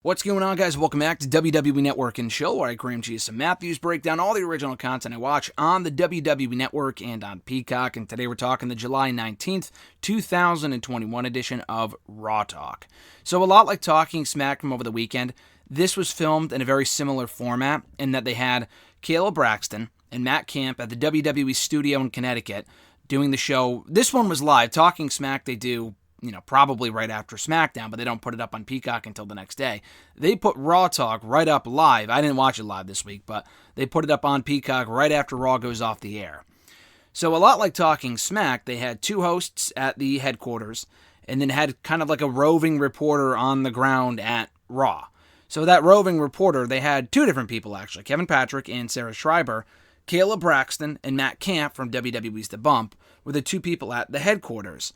What's going on, guys? Welcome back to WWE Network and Chill, where I, Graham G. and Matthews, break down all the original content I watch on the WWE Network and on Peacock. And today we're talking the July 19th, 2021 edition of Raw Talk. So a lot like Talking Smack from over the weekend, this was filmed in a very similar format in that they had Kayla Braxton and Matt Camp at the WWE studio in Connecticut doing the show. This one was live. Talking Smack they do probably right after SmackDown, but they don't put it up on Peacock until the next day. They put Raw Talk right up live. I didn't watch it live this week, but they put it up on Peacock right after Raw goes off the air. So a lot like Talking Smack, they had two hosts at the headquarters, and then had kind of like a roving reporter on the ground at Raw. So that roving reporter, they had two different people actually, Kevin Patrick and Sarah Schreiber. Kayla Braxton and Matt Camp from WWE's The Bump were the two people at the headquarters.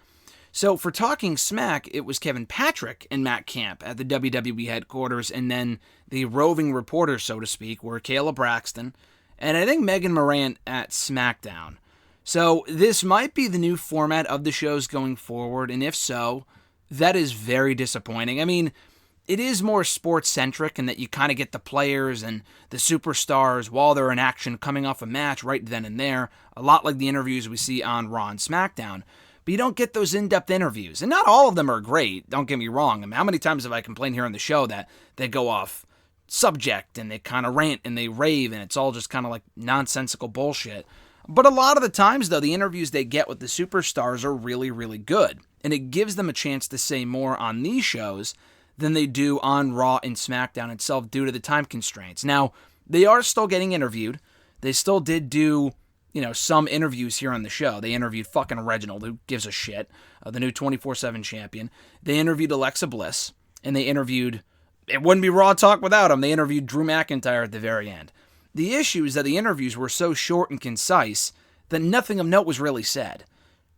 So for Talking Smack, it was Kevin Patrick and Matt Camp at the WWE headquarters, and then the roving reporters, so to speak, were Kayla Braxton and I think Megan Morant at SmackDown. So this might be the new format of the shows going forward, and if so, that is very disappointing. I mean, it is more sports-centric in that you kind of get the players and the superstars while they're in action coming off a match right then and there, a lot like the interviews we see on Raw and SmackDown. But you don't get those in-depth interviews. And not all of them are great, don't get me wrong. I mean, how many times have I complained here on the show that they go off subject and they kind of rant and they rave and it's all just kind of like nonsensical bullshit. But a lot of the times, though, the interviews they get with the superstars are really, really good. And it gives them a chance to say more on these shows than they do on Raw and SmackDown itself due to the time constraints. Now, they are still getting interviewed. They still did do some interviews here on the show. They interviewed fucking Reginald, who gives a shit, the new 24/7 champion. They interviewed Alexa Bliss, and they interviewed, it wouldn't be Raw Talk without him, they interviewed Drew McIntyre at the very end. The issue is that the interviews were so short and concise that nothing of note was really said.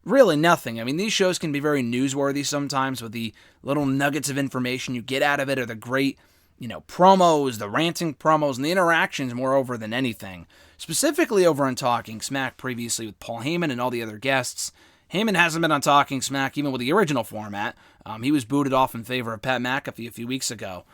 Really nothing. I mean, these shows can be very newsworthy sometimes with the little nuggets of information you get out of it, or the great promos, the ranting promos, and the interactions moreover than anything. Specifically over on Talking Smack previously with Paul Heyman and all the other guests. Heyman hasn't been on Talking Smack even with the original format. He was booted off in favor of Pat McAfee a few weeks ago.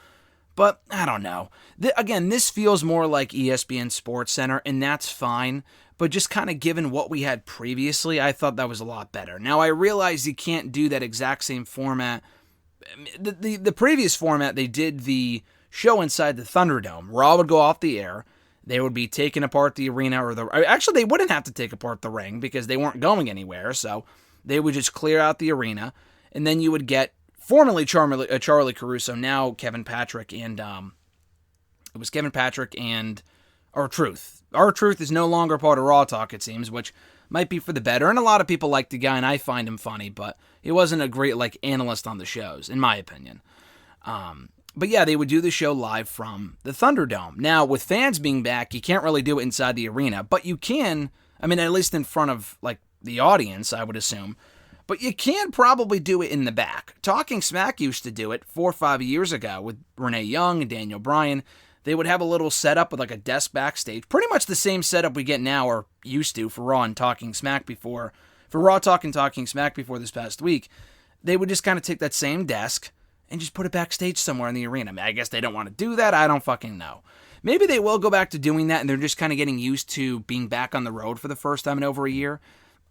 But, I don't know. Again, this feels more like ESPN SportsCenter, and that's fine. But just kind of given what we had previously, I thought that was a lot better. Now, I realize you can't do that exact same format. The previous format, they did the show inside the Thunderdome. Raw would go off the air. They would be taking apart the arena, actually, they wouldn't have to take apart the ring because they weren't going anywhere. So they would just clear out the arena, and then you would get formerly Charlie Caruso, now Kevin Patrick, and it was Kevin Patrick and R-Truth. R-Truth is no longer part of Raw Talk, it seems, which might be for the better. And a lot of people like the guy, and I find him funny, but he wasn't a great analyst on the shows, in my opinion. But yeah, they would do the show live from the Thunderdome. Now, with fans being back, you can't really do it inside the arena, but you can, at least in front of the audience, I would assume. But you can probably do it in the back. Talking Smack used to do it 4 or 5 years ago with Renee Young and Daniel Bryan. They would have a little setup with a desk backstage. Pretty much the same setup we get now, or used to, for Raw and Talking Smack before. For Raw Talk and Talking Smack before this past week. They would just kind of take that same desk and just put it backstage somewhere in the arena. I guess they don't want to do that. I don't fucking know. Maybe they will go back to doing that, and they're just kind of getting used to being back on the road for the first time in over a year.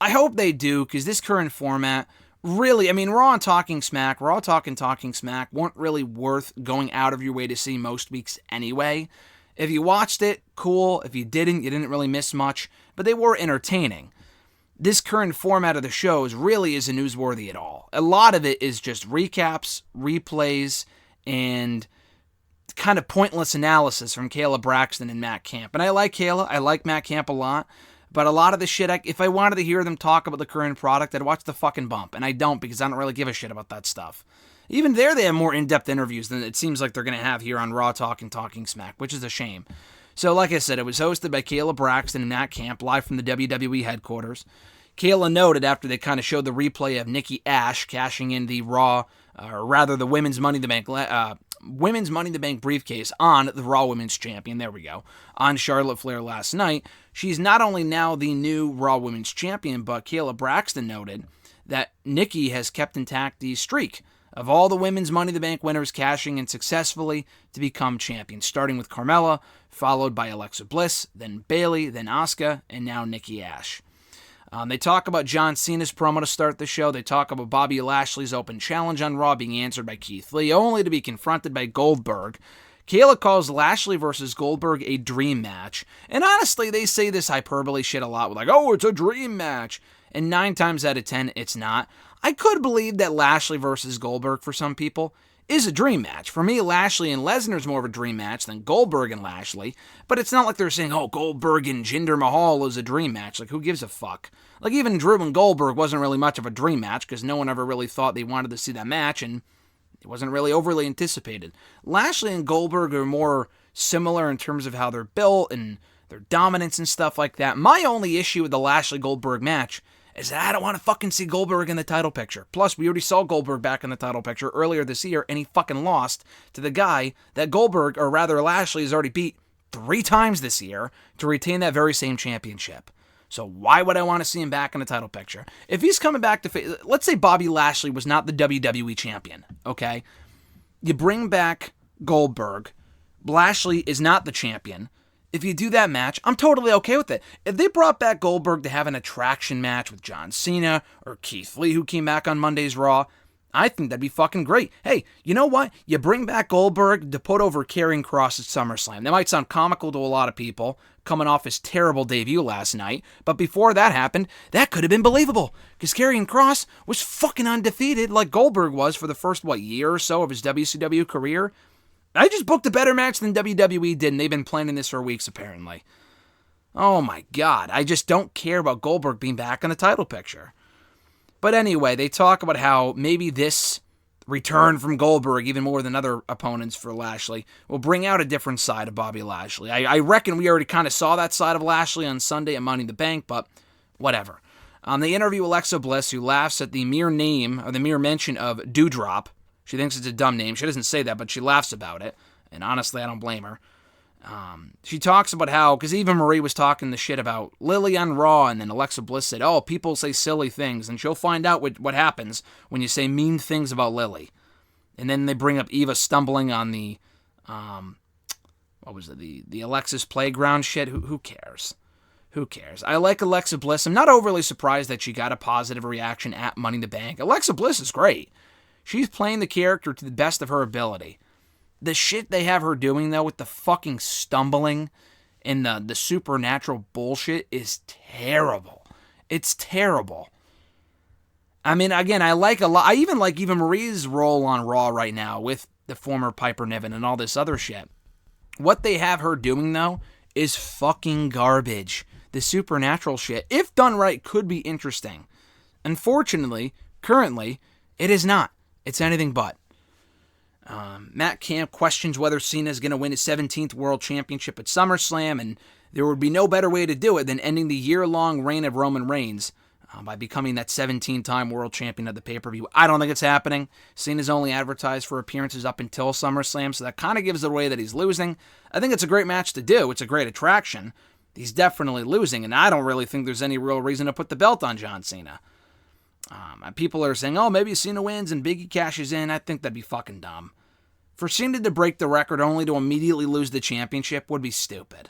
I hope they do, because this current format, really, Raw and Talking Smack, Raw Talk and Talking Smack weren't really worth going out of your way to see most weeks anyway. If you watched it, cool. If you didn't, you didn't really miss much, but they were entertaining. This current format of the shows really isn't newsworthy at all. A lot of it is just recaps, replays, and kind of pointless analysis from Kayla Braxton and Matt Camp. And I like Kayla, I like Matt Camp a lot, but a lot of the shit, if I wanted to hear them talk about the current product, I'd watch the fucking Bump, and I don't, because I don't really give a shit about that stuff. Even there, they have more in-depth interviews than it seems like they're going to have here on Raw Talk and Talking Smack, which is a shame. So like I said, it was hosted by Kayla Braxton and Matt Camp, live from the WWE headquarters. Kayla noted after they kind of showed the replay of Nikki Ash cashing in the Raw, or rather the Women's Money in the Bank briefcase on the Raw Women's Champion, there we go, on Charlotte Flair last night. She's not only now the new Raw Women's Champion, but Kayla Braxton noted that Nikki has kept intact the streak of all the women's Money in the Bank winners cashing in successfully to become champions, starting with Carmella, followed by Alexa Bliss, then Bayley, then Asuka, and now Nikki Ash. They talk about John Cena's promo to start the show. They talk about Bobby Lashley's open challenge on Raw being answered by Keith Lee, only to be confronted by Goldberg. Kayla calls Lashley versus Goldberg a dream match. And honestly, they say this hyperbole shit a lot. With like, oh, it's a dream match. And 9 times out of 10, it's not. I could believe that Lashley versus Goldberg for some people is a dream match. For me, Lashley and Lesnar's more of a dream match than Goldberg and Lashley. But it's not like they're saying, oh, Goldberg and Jinder Mahal is a dream match. Like, who gives a fuck? Like, even Drew and Goldberg wasn't really much of a dream match because no one ever really thought they wanted to see that match, and it wasn't really overly anticipated. Lashley and Goldberg are more similar in terms of how they're built and their dominance and stuff like that. My only issue with the Lashley-Goldberg match is that I don't want to fucking see Goldberg in the title picture. Plus, we already saw Goldberg back in the title picture earlier this year, and he fucking lost to the guy that Goldberg, or rather Lashley, has already beat 3 times this year to retain that very same championship. So why would I want to see him back in the title picture? If he's coming back to... Let's say Bobby Lashley was not the WWE champion, okay? You bring back Goldberg. Lashley is not the champion. If you do that match, I'm totally okay with it. If they brought back Goldberg to have an attraction match with John Cena or Keith Lee, who came back on Monday's Raw, I think that'd be fucking great. Hey, you know what? You bring back Goldberg to put over Karrion Kross at SummerSlam. That might sound comical to a lot of people, coming off his terrible debut last night, but before that happened, that could have been believable, because Karrion Kross was fucking undefeated like Goldberg was for the first, year or so of his WCW career. I just booked a better match than WWE did, and they've been planning this for weeks, apparently. Oh my god, I just don't care about Goldberg being back in the title picture. But anyway, they talk about how maybe this return from Goldberg, even more than other opponents for Lashley, will bring out a different side of Bobby Lashley. I reckon we already kind of saw that side of Lashley on Sunday at Money in the Bank, but whatever. They interview Alexa Bliss, who laughs at the mere name, or the mere mention of Doudrop. She thinks it's a dumb name. She doesn't say that, but she laughs about it. And honestly, I don't blame her. She talks about how, because Eva Marie was talking the shit about Lily on Raw, and then Alexa Bliss said, oh, people say silly things, and she'll find out what happens when you say mean things about Lily. And then they bring up Eva stumbling on the, the Alexa's Playground shit. Who cares? Who cares? I like Alexa Bliss. I'm not overly surprised that she got a positive reaction at Money in the Bank. Alexa Bliss is great. She's playing the character to the best of her ability. The shit they have her doing, though, with the fucking stumbling and the supernatural bullshit is terrible. It's terrible. I mean, again, I like a lot. I even like Eva Marie's role on Raw right now with the former Piper Niven and all this other shit. What they have her doing, though, is fucking garbage. The supernatural shit, if done right, could be interesting. Unfortunately, currently, it is not. It's anything but. Matt Camp questions whether Cena is going to win his 17th World Championship at SummerSlam, and there would be no better way to do it than ending the year-long reign of Roman Reigns by becoming that 17-time World Champion of the pay-per-view. I don't think it's happening. Cena's only advertised for appearances up until SummerSlam, so that kind of gives it away that he's losing. I think it's a great match to do. It's a great attraction. He's definitely losing, and I don't really think there's any real reason to put the belt on John Cena. People are saying, oh, maybe Cena wins and Biggie cashes in. I think that'd be fucking dumb. For Cena to break the record only to immediately lose the championship would be stupid.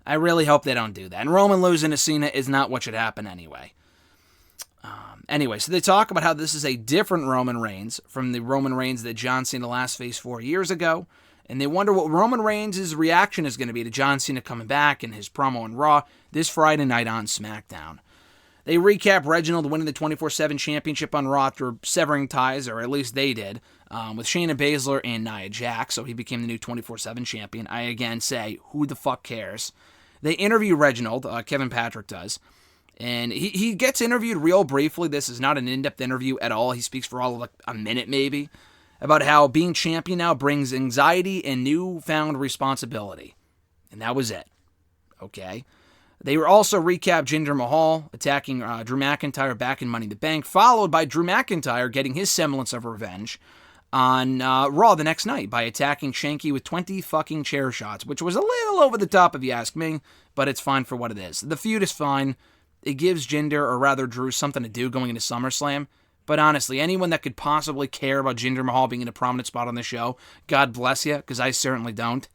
I really hope they don't do that. And Roman losing to Cena is not what should happen anyway. So they talk about how this is a different Roman Reigns from the Roman Reigns that John Cena last faced 4 years ago. And they wonder what Roman Reigns' reaction is going to be to John Cena coming back and his promo on Raw this Friday night on SmackDown. They recap Reginald winning the 24/7 championship on Raw after severing ties, or at least they did, with Shayna Baszler and Nia Jax, so he became the new 24/7 champion. I again say, who the fuck cares? They interview Reginald, Kevin Patrick does, and he gets interviewed real briefly. This is not an in-depth interview at all. He speaks for all of a minute maybe, about how being champion now brings anxiety and newfound responsibility. And that was it. Okay? They were also recap Jinder Mahal attacking Drew McIntyre back in Money in the Bank, followed by Drew McIntyre getting his semblance of revenge on Raw the next night by attacking Shanky with 20 fucking chair shots, which was a little over the top if you ask me, but it's fine for what it is. The feud is fine. It gives Jinder, or rather Drew, something to do going into SummerSlam. But honestly, anyone that could possibly care about Jinder Mahal being in a prominent spot on the show, God bless you, because I certainly don't.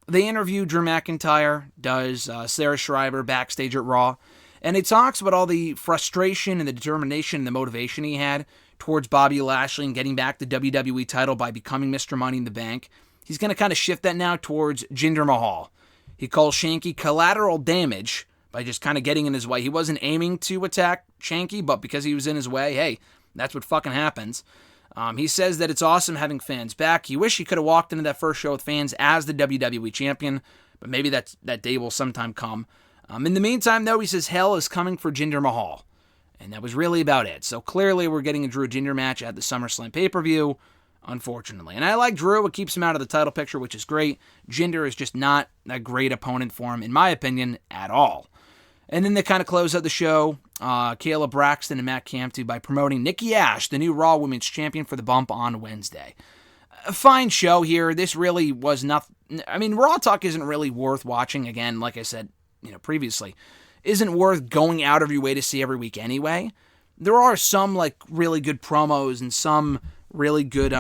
They interview Drew McIntyre, does Sarah Schreiber backstage at Raw, and he talks about all the frustration and the determination and the motivation he had towards Bobby Lashley and getting back the WWE title by becoming Mr. Money in the Bank. He's going to kind of shift that now towards Jinder Mahal. He calls Shanky collateral damage by just kind of getting in his way. He wasn't aiming to attack Shanky, but because he was in his way, hey, that's what fucking happens. He says that it's awesome having fans back. He wished he could have walked into that first show with fans as the WWE champion, but maybe that day will sometime come. In the meantime, though, he says hell is coming for Jinder Mahal. And that was really about it. So clearly we're getting a Drew Jinder match at the SummerSlam pay-per-view, unfortunately. And I like Drew. It keeps him out of the title picture, which is great. Jinder is just not a great opponent for him, in my opinion, at all. And then they kind of close out the show, Kayla Braxton and Matt Campbell, by promoting Nikki Ash, the new Raw Women's Champion, for the bump on Wednesday. A fine show here. This really was nothing. I mean, Raw Talk isn't really worth watching. Again, like I said, previously, isn't worth going out of your way to see every week anyway. There are some really good promos and some really good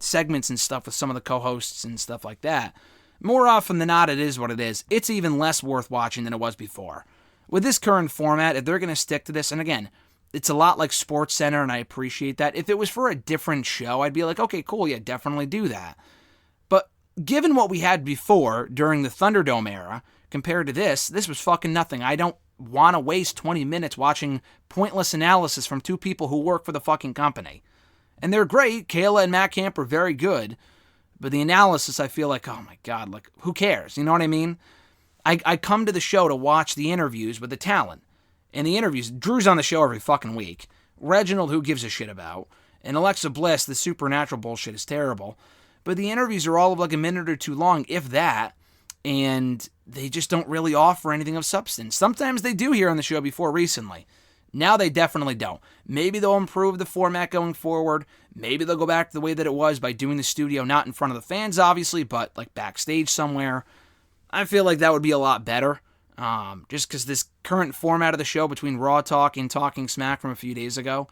segments and stuff with some of the co-hosts and stuff like that. More often than not, it is what it is. It's even less worth watching than it was before. With this current format, if they're going to stick to this, and again, it's a lot like SportsCenter, and I appreciate that. If it was for a different show, I'd be like, okay, cool, yeah, definitely do that. But given what we had before during the Thunderdome era, compared to this was fucking nothing. I don't want to waste 20 minutes watching pointless analysis from two people who work for the fucking company. And they're great. Kayla and Matt Camp are very good. But the analysis, I feel like, oh my God, who cares? You know what I mean? I come to the show to watch the interviews with the talent. And the interviews, Drew's on the show every fucking week. Reginald, who gives a shit about. And Alexa Bliss, the supernatural bullshit is terrible. But the interviews are all of a minute or two long, if that. And they just don't really offer anything of substance. Sometimes they do here on the show before recently. Now they definitely don't. Maybe they'll improve the format going forward. Maybe they'll go back to the way that it was by doing the studio, not in front of the fans, obviously, but backstage somewhere. I feel like that would be a lot better. Just because this current format of the show between Raw Talk and Talking Smack from a few days ago,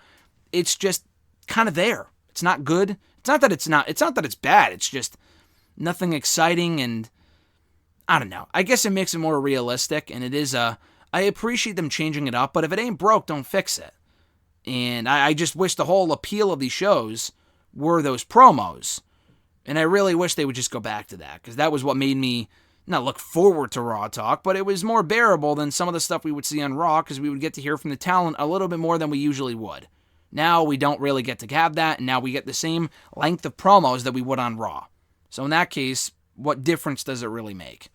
it's just kind of there. It's not good. It's not that it's bad. It's just nothing exciting, and I don't know. I guess it makes it more realistic, and it is I appreciate them changing it up, but if it ain't broke, don't fix it. And I just wish the whole appeal of these shows were those promos. And I really wish they would just go back to that, because that was what made me not look forward to Raw Talk, but it was more bearable than some of the stuff we would see on Raw, because we would get to hear from the talent a little bit more than we usually would. Now we don't really get to have that, and now we get the same length of promos that we would on Raw. So in that case, what difference does it really make?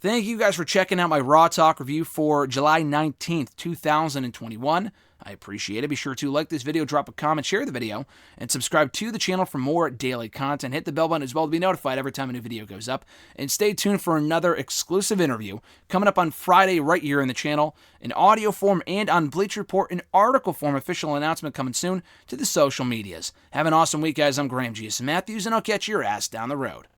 Thank you guys for checking out my Raw Talk review for July 19th, 2021. I appreciate it. Be sure to like this video, drop a comment, share the video, and subscribe to the channel for more daily content. Hit the bell button as well to be notified every time a new video goes up. And stay tuned for another exclusive interview coming up on Friday right here in the channel, in audio form and on Bleacher Report in article form. Official announcement coming soon to the social medias. Have an awesome week, guys. I'm Graham G.S. Matthews, and I'll catch your ass down the road.